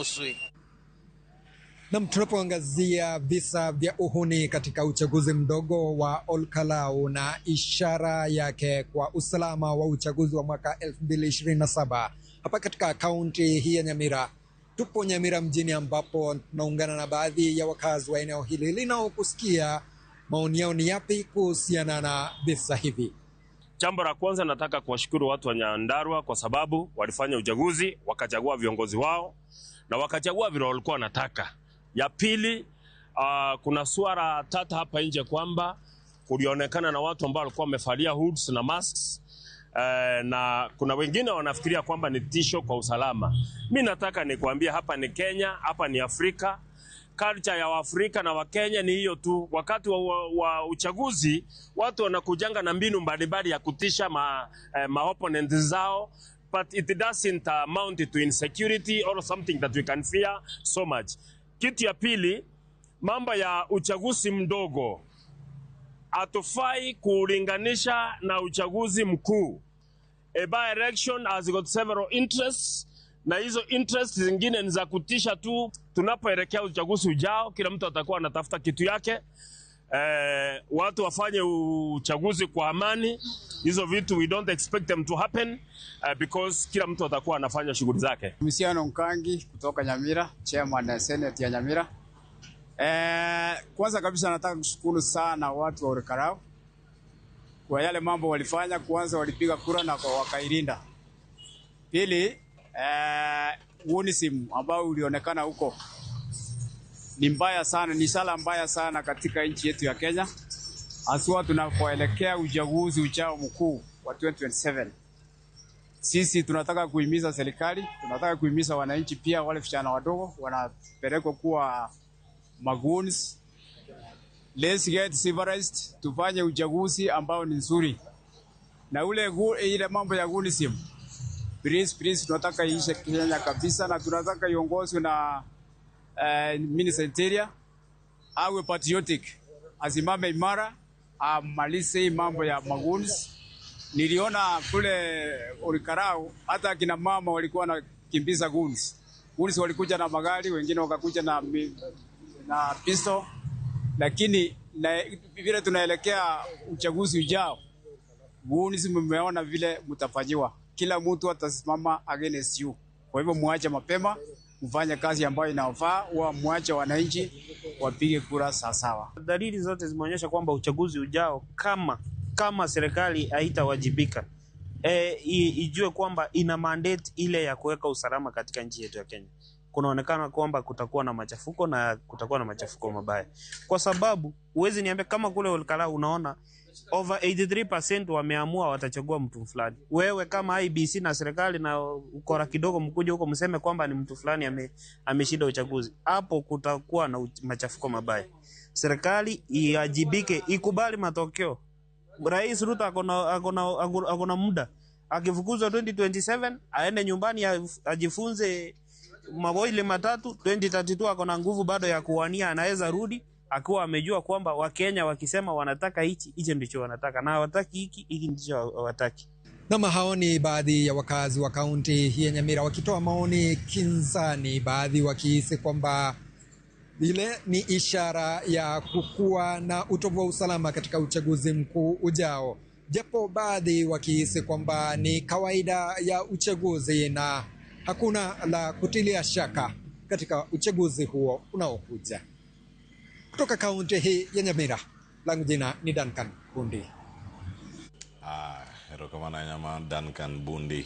Musui. Na tunapoangazia visa vya uhuni katika uchaguzi mdogo wa Olkalau na ishara yake kwa usalama wa uchaguzi wa mwaka 2027 hapa katika kaunti hii ya Nyamira. Tupo Nyamira mjini ambapo tunaungana na baadhi ya wakazi wa eneo hili linaokusikia maoni yao ni yapi kuhusiana na visa hivi. Jambo la kwanza, nataka kuwashukuru watu wa Nyandarua kwa sababu walifanya uchaguzi, wakachagua viongozi wao na wakachagua vile walikuwa wanataka. Ya pili, kuna suara tata hapa nje kwamba kulionekana na watu ambao walikuwa wamevalia hoods na masks, na kuna wengine wanafikiria kwamba ni tisho kwa usalama. Mimi nataka nikwambia hapa ni Kenya, hapa ni Afrika. Culture ya Waafrika na Wakenya ni hiyo tu. Wakati wa uchaguzi watu wanakujanga na mbinu mbalimbali ya kutisha ma opponents zao, but it doesn't amount to insecurity or something that we can fear so much. Kitu ya pili, mambo ya uchaguzi mdogo hatufai kulinganisha na uchaguzi mkuu. A by-election has got several interests, na hizo interests zingine ni za kutisha tu. Tunapoelekea uchaguzi ujao, kila mtu atakuwa anatafuta kitu yake. Watu wafanye uchaguzi kwa amani. Hizo vitu we don't expect them to happen because kila mtu atakuwa anafanya shughuli zake. Misiano Nkangi kutoka Nyamira, chairman wa Senate ya Nyamira. Kwanza kabisa nataka kushukuru sana watu wa Olkalau kwa yale mambo walifanya. Kwanza walipiga kura na wakailinda. Pili, UNISM ambao ulionekana huko ni mbaya sana, ni sala mbaya sana katika nchi yetu ya Kenya, haswa tunapoelekea uchaguzi ujao mkuu wa 2027. Sisi tunataka kuhimiza serikali, tunataka kuhimiza wananchi pia, wale vijana wadogo wanapelekwa kuwa magoons. Let's get civilized, tufanye uchaguzi ambao ni nzuri. Na ile mambo ya UNISM, please tunataka iishe Kenya kabisa, na tunataka iongozwe na Minister Interior awe patriotic, asimame imara, amalize mambo ya magoons. Niliona kule Olkalau hata kina mama walikuwa wanakimbiza goons. Goons walikuja na magari, wengine wakakuja na pistol. Lakini vile tunaelekea uchaguzi ujao, goons mmeona vile mtafanyiwa. Kila mtu atasimama against you. Kwa hivyo muache mapema, mfanye kazi ambayo inafaa, muache wananchi wapige kura sawa. Dalili zote zimeonyesha kwamba uchaguzi ujao, kama serikali haitawajibika, ijue kwamba ina mandate ile ya kuweka usalama katika nchi yetu ya Kenya. Kunaonekana kwamba kutakuwa na machafuko na kutakuwa na machafuko mabaya. Kwa sababu uwezi niambia kama kule Olkalau unaona over 83% wameamua watachagua mtu fulani. Wewe kama IBC na serikali na ukora kidogo mkuje huko mseme kwamba ni mtu fulani ameshinda uchaguzi. Hapo kutakuwa na machafuko mabaya. Serikali iajibike, ikubali matokeo. Rais Ruto akona muda. Akifukuzwa 2027 aende nyumbani ajifunze maboili matatu. 2032 akona nguvu bado ya kuwania, anaweza rudi akiwa amejua kwamba Wakenya wakisema wanataka hichi ndicho wanataka, na hawataki hiki ndicho hawataki. Na hao ni baadhi ya wakazi wa kaunti hii ya Nyamira wakitoa maoni kinzani, baadhi wakihisi kwamba ile ni ishara ya kukua na utovu wa usalama katika uchaguzi mkuu ujao, japo baadhi wakihisi kwamba ni kawaida ya uchaguzi na hakuna la kutilia shaka katika uchaguzi huo unaokuja. Kutoka kaunti hii ya Nyamira, langu jina ni Duncan Bundi. Erokamana nyama Duncan Bundi.